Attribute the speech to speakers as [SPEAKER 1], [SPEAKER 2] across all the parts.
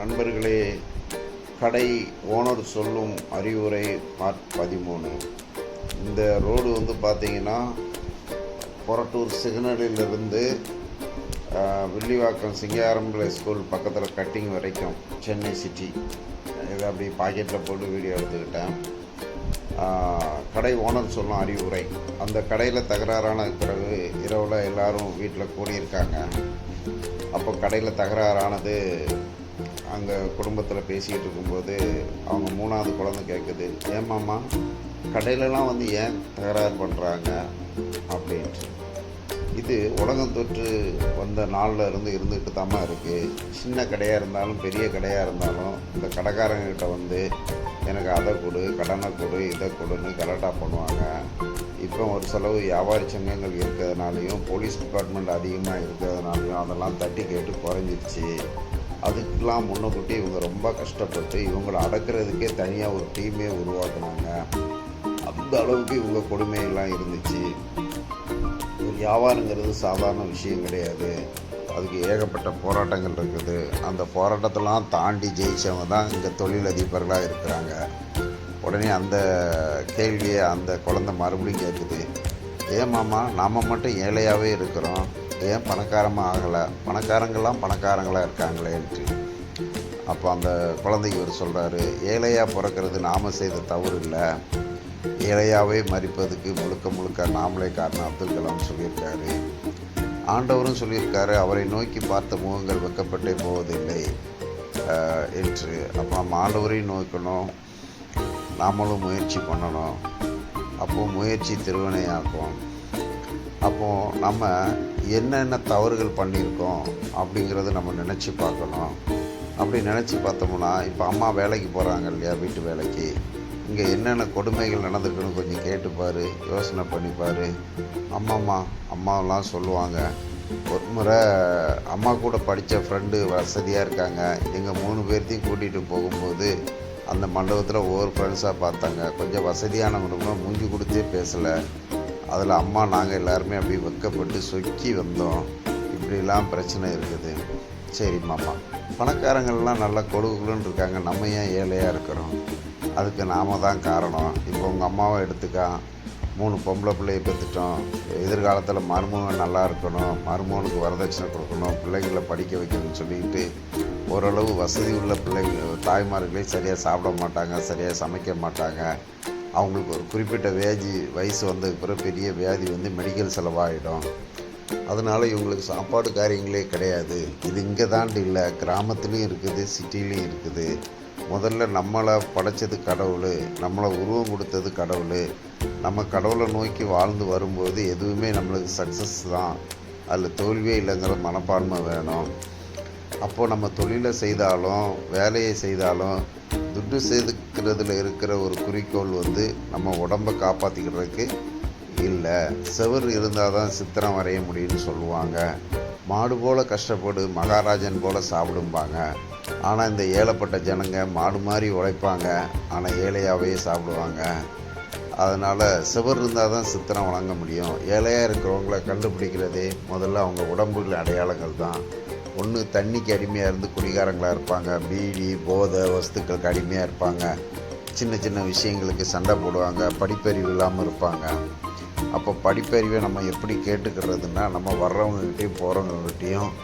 [SPEAKER 1] நண்பர்களே, கடை ஓனர் சொல்லும் அறிவுரை பார்ட் 13. இந்த ரோடு வந்து பார்த்திங்கன்னா கொரட்டூர் சிக்னலிலிருந்து வில்லிவாக்கம் சிங்காரம்பிள்ளை ஸ்கூல் பக்கத்தில் கட்டிங் வரைக்கும் சென்னை சிட்டி. இதை அப்படி பாக்கெட்டில் போட்டு வீடியோ எடுத்துக்கிட்டேன். கடை ஓனர் சொல்லும் அறிவுரை. அந்த கடையில் தகராறான பிறகு இரவில் எல்லோரும் வீட்டில் கூடியிருக்காங்க. அப்போ கடையில் தகராறானது அங்கே குடும்பத்தில் பேசிக்கிட்டு இருக்கும்போது அவங்க 3வது குழந்தை கேட்குது, ஏமாம்மா கடையிலலாம் வந்து ஏன் தகராறு பண்ணுறாங்க அப்படின்ட்டு. இது உலகம் தொற்று வந்த நாளில் இருந்து இருந்துக்கிட்டு தாம்மா இருக்குது. சின்ன கடையாக இருந்தாலும் பெரிய கடையாக இருந்தாலும் இந்த கடைக்காரங்கிட்ட வந்து எனக்கு அதை கொடு, கடனை கொடு, இதை கொடுன்னு கலாட்டா பண்ணுவாங்க. இப்போ ஒரு செலவு வியாபாரி சங்கங்கள் இருக்கிறதுனாலையும் போலீஸ் டிபார்ட்மெண்ட் அதிகமாக இருக்கிறதுனாலையும் அதெல்லாம் தட்டி கேட்டு குறைஞ்சிருச்சு. அதுக்கெலாம் முன்னக்கூட்டி இவங்க ரொம்ப கஷ்டப்பட்டு இவங்களை அடக்கிறதுக்கே தனியாக ஒரு டீமே உருவாக்குனாங்க. அந்த அளவுக்கு இவங்க கொடுமையெல்லாம் இருந்துச்சு. ஒரு வியாபாரங்கிறது சாதாரண விஷயம் கிடையாது. அதுக்கு ஏகப்பட்ட போராட்டங்கள் இருக்குது. அந்த போராட்டத்தெல்லாம் தாண்டி ஜெயித்தவங்க தான் இங்கே தொழிலதிபர்களாக இருக்கிறாங்க. உடனே அந்த கேள்வியை அந்த குழந்தை மறுபடியும் கேட்குது, ஏன் மாமா நாம் மட்டும் ஏழையாகவே இருக்கிறோம், ஏன் பணக்காரமாக ஆகலை, பணக்காரங்கள்லாம் பணக்காரங்களாக இருக்காங்களேன்ட்டு. அப்போ அந்த குழந்தைக்கு ஒரு சொல்கிறாரு, ஏழையாக பிறக்கிறது நாம் செய்த தவறு இல்லை, ஏழையாகவே மறிப்பதுக்கு முழுக்க முழுக்க நாமளே காரணம் அப்துல் கலாம் சொல்லியிருக்காரு. ஆண்டவரும் சொல்லியிருக்காரு, அவரை நோக்கி பார்த்த முகங்கள் வெக்கப்பட்டே போவதில்லை என்று. அப்போ நம்ம ஆண்டவரையும் நோக்கணும், நாமளும் முயற்சி பண்ணணும். அப்போது முயற்சி திருவினையாக்கும். அப்போது நம்ம என்னென்ன தவறுகள் பண்ணியிருக்கோம் அப்படிங்கிறத நம்ம நினச்சி பார்க்கணும். அப்படி நினச்சி பார்த்தோம்னா, இப்போ அம்மா வேலைக்கு போகிறாங்க இல்லையா, வீட்டு வேலைக்கு, இங்கே என்னென்ன கொடுமைகள் நடந்திருக்குன்னு கொஞ்சம் கேட்டுப்பார், யோசனை பண்ணிப்பார். அம்மாவெல்லாம் சொல்லுவாங்க, ஒரு முறை அம்மா கூட படித்த ஃப்ரெண்டு வசதியாக இருக்காங்க, எங்கள் 3 பேர்த்தையும் கூட்டிகிட்டு போகும்போது அந்த மண்டபத்தில் ஒவ்வொரு ஃப்ரெண்ட்ஸாக பார்த்தாங்க. கொஞ்சம் வசதியானவங்களுக்குனா மூஞ்சி கொடுத்தே பேசலை. அதில் அம்மா நாங்கள் எல்லாருமே அப்படி வெக்கப்பட்டு சொக்கி வந்தோம். இப்படிலாம் பிரச்சனை இருக்குது. சரி மாமா, பணக்காரங்கள்லாம் நல்லா கொடுக்குன்னு இருக்காங்க, நம்ம ஏன் ஏழையாக இருக்கிறோம்? அதுக்கு நாம தான் காரணம். இப்போ உங்கள் அம்மாவை எடுத்துக்கா, 3 பொம்பளை பிள்ளையை பெற்றுட்டோம். எதிர்காலத்தில் மருமகன் நல்லா இருக்கணும், மருமகனுக்கு வரதட்சணை கொடுக்கணும், பிள்ளைங்களை படிக்க வைக்கணும்னு சொல்லிக்கிட்டு ஓரளவு வசதி உள்ள தாய்மார்களே சரியாக சாப்பிட மாட்டாங்க, சரியாக சமைக்க மாட்டாங்க. அவங்களுக்கு ஒரு குறிப்பிட்ட வயசு வந்ததுக்கு பிறகு பெரிய வியாதி வந்து மெடிக்கல் செலவாகிடும். அதனால் இவங்களுக்கு சாப்பாடு காரியங்களே கிடையாது. இது இங்கே தாண்டி இல்லை, கிராமத்துலேயும் இருக்குது, சிட்டிலையும் இருக்குது. முதல்ல நம்மளை படைச்சது கடவுள், நம்மளை உருவம் கொடுத்தது கடவுள். நம்ம கடவுளை நோக்கி வாழ்ந்து வரும்போது எதுவுமே நம்மளுக்கு சக்ஸஸ் தான், அதில் தோல்வியே இல்லைங்கிற மனப்பான்மை வேணும். அப்போது நம்ம தொழிலை செய்தாலும் வேலையை செய்தாலும் துட்டு சேர்த்துக்கிறதுல இருக்கிற ஒரு குறிக்கோள் வந்து நம்ம உடம்பை காப்பாற்றிக்கிறதுக்கு இல்லை. செவர் இருந்தால் தான் சித்திரம் வரைய முடியும்னு சொல்லுவாங்க. மாடு போல் கஷ்டப்படு, மகாராஜன் போல் சாப்பிடும்பாங்க. ஆனால் இந்த ஏழைப்பட்ட ஜனங்க மாடு மாதிரி உழைப்பாங்க, ஆனால் ஏழையாகவே சாப்பிடுவாங்க. அதனால் செவர் இருந்தால் தான் சித்திரம் வழங்க முடியும். ஏழையாக இருக்கிறவங்கள கண்டுபிடிக்கிறதே முதல்ல அவங்க உடம்புல அடையாளங்கள் தான். ஒன்று தண்ணிக்கு அடிமையாக இருந்து குடிகாரங்களாக இருப்பாங்க, பீடி போதை வஸ்துக்களுக்கு அடிமையாக இருப்பாங்க, சின்ன சின்ன விஷயங்களுக்கு சண்டை போடுவாங்க, படிப்பறிவு இல்லாமல் இருப்பாங்க. அப்போ படிப்பறிவை நம்ம எப்படி கேட்டுக்கிறதுனா, நம்ம வர்றவங்ககிட்டையும் போகிறவங்ககிட்டையும்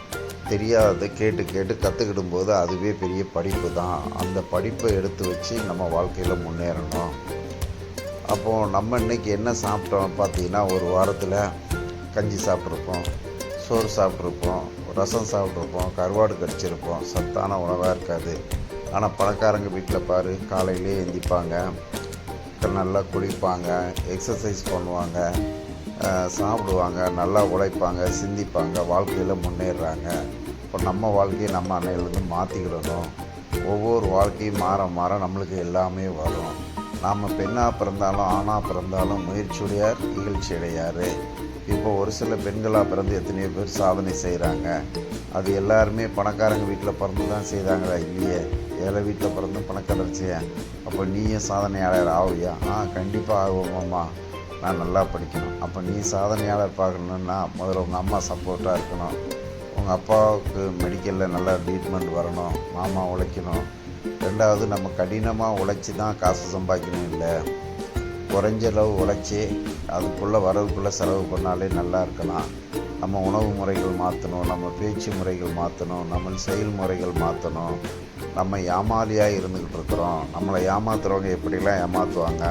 [SPEAKER 1] தெரியாததை கேட்டு கற்றுக்கிடும் போது அதுவே பெரிய படிப்பு தான். அந்த படிப்பை எடுத்து வச்சு நம்ம வாழ்க்கையில் முன்னேறணும். அப்போது நம்ம இன்றைக்கி என்ன சாப்பிட்டோம் பார்த்தீங்கன்னா, ஒரு வாரத்தில் கஞ்சி சாப்பிட்ருப்போம், சோறு சாப்பிட்ருப்போம், ரசம் சாப்பிட்ருப்போம், கருவாடு கடிச்சிருப்போம், சத்தான உணவாக இருக்காது. ஆனால் பணக்காரங்க வீட்டில் பாரு, காலையிலே எந்திப்பாங்க, நல்லா குளிப்பாங்க, எக்ஸசைஸ் பண்ணுவாங்க, சாப்பிடுவாங்க, நல்லா உழைப்பாங்க, சிந்திப்பாங்க, வாழ்க்கையில் முன்னேறுறாங்க. இப்போ நம்ம வாழ்க்கையை நம்ம அன்னையிலேருந்து மாற்றிக்கிடணும். ஒவ்வொரு வாழ்க்கையும் மாற நம்மளுக்கு எல்லாமே வரும். நாம் பெண்ணாக பிறந்தாலும் ஆணாக பிறந்தாலும் முயற்சியுடையார் இகழ்ச்சி அடையார். இப்போ ஒரு சில பெண்களாக பிறந்து எத்தனையோ பேர் சாதனை செய்கிறாங்க. அது எல்லாருமே பணக்காரங்க வீட்டில் பிறந்து தான் செய்தாங்களா? இல்லையே, ஏழை வீட்டில் பிறந்து பணக்காரச்சியா? அப்போ நீயும் சாதனையாளர் ஆகுவியா? கண்டிப்பாக ஆகுவோம்மா, நான் நல்லா படிக்கணும். அப்போ நீ சாதனையாளர் பார்க்கணுன்னா முதல்ல உங்கள் அம்மா சப்போர்ட்டாக இருக்கணும். அவங்க அப்பாவுக்கு மெடிக்கலில் நல்லா ட்ரீட்மெண்ட் வரணும், மாமா உழைக்கணும். ரெண்டாவது நம்ம கடினமாக உழைச்சி தான் காசு சம்பாதிக்கணும் இல்லை, குறைஞ்ச அளவு உழைச்சி அதுக்குள்ளே வரவுக்குள்ளே செலவு பண்ணாலே நல்லா இருக்கலாம். நம்ம உணவு முறைகள் மாற்றணும், நம்ம பேச்சு முறைகள் மாற்றணும், நம்ம செயல்முறைகள் மாற்றணும். நம்ம ஏமாளியாக இருந்துக்கிட்டு இருக்கிறோம். நம்மளை ஏமாத்துறவங்க எப்படிலாம் ஏமாற்றுவாங்க,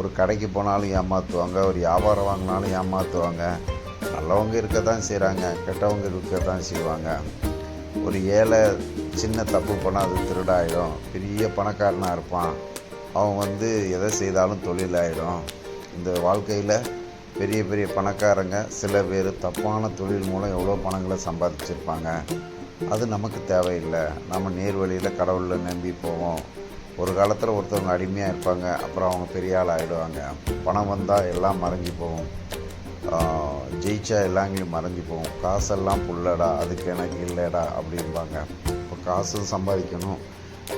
[SPEAKER 1] ஒரு கடைக்கு போனாலும் ஏமாற்றுவாங்க, ஒரு வியாபாரம் வாங்கினாலும் ஏமாற்றுவாங்க. நல்லவங்க இருக்க தான் செய்கிறாங்க, கெட்டவங்க இருக்க தான் செய்வாங்க. ஒரு ஏழை சின்ன தப்பு பண்ணால் அது திருடாயிடும். பெரிய பணக்காரனாக இருப்பான், அவன் எதை செய்தாலும் தொழிலாயிடும். இந்த வாழ்க்கையில் பெரிய பெரிய பணக்காரங்க சில பேர் தப்பான தொழில் மூலம் எவ்வளோ பணங்களை சம்பாதிச்சிருப்பாங்க. அது நமக்கு தேவையில்லை. நம்ம நேர்வழியில் கடவுளில் நம்பி போவோம். ஒரு காலத்தில் ஒருத்தவங்க அடிமையாக இருப்பாங்க, அப்புறம் அவங்க பெரிய ஆள் ஆகிடுவாங்க. பணம் வந்தால் எல்லாம் மறைஞ்சி போகும், ஜெயிச்சா எல்லாங்களையும் மறைஞ்சி போகும். காசெல்லாம் புல்லடா, அதுக்கு எனக்கு இல்லைடா அப்படிம்பாங்க. இப்போ காசும் சம்பாதிக்கணும்,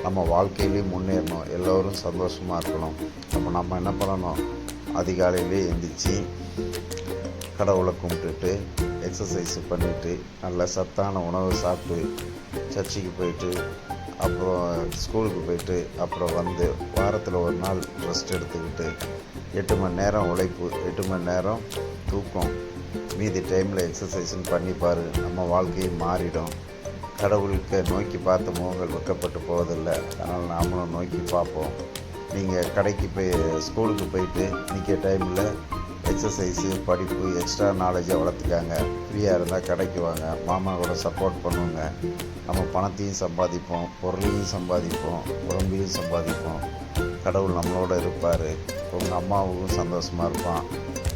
[SPEAKER 1] நம்ம வாழ்க்கையிலையும் முன்னேறணும், எல்லோரும் சந்தோஷமாக இருக்கணும். அப்போ நம்ம என்ன பண்ணணும், அதிகாலையிலே எழுந்திரிச்சு கடவுளை கும்பிட்டுட்டு எக்ஸசைஸ் பண்ணிவிட்டு நல்ல சத்தான உணவு சாப்பிட்டு சர்ச்சுக்கு போயிட்டு அப்புறம் ஸ்கூலுக்கு போயிட்டு அப்புறம் வாரத்தில் ஒரு நாள் ரெஸ்ட் எடுத்துக்கிட்டு 8 மணி நேரம் உழைப்பு, 8 மணி நேரம் தூக்கம், மீதி டைமில் எக்ஸசைஸ்ன்னு பண்ணிப்பார். நம்ம வாழ்க்கையை மாறிடும். கடவுளுக்கு நோக்கி பார்த்த முகங்கள் வெட்கப்பட்டு போவதில்லை. அதனால் நாமளும் நோக்கி பார்ப்போம். நீங்கள் கடைக்கு ஸ்கூலுக்கு போயிட்டு நிற்க டைமில் எக்ஸசைஸு, படிப்பு, எக்ஸ்ட்ரா நாலேஜை வளர்த்துக்காங்க. ஃப்ரீயாக இருந்தால் கடைக்கு வாங்க, மாமா கூட சப்போர்ட் பண்ணுவோங்க. நம்ம பணத்தையும் சம்பாதிப்போம், பொருளையும் சம்பாதிப்போம், உடம்பையும் சம்பாதிப்போம். கடவுள் நம்மளோட இருப்பார். உங்கள் அம்மாவுக்கும் சந்தோஷமாக இருப்பான்.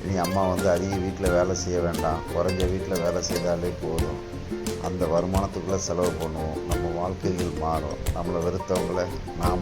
[SPEAKER 1] இனி அம்மா அதிக வீட்டில் வேலை செய்ய வேண்டாம், குறைஞ்ச வீட்டில் வேலை செய்தாலே போதும். அந்த வருமானத்துக்குள்ளே செலவு பண்ணுவோம். நம்ம வாழ்க்கைகள் மாறும். நம்மளை வெறுத்தவங்களை நாம்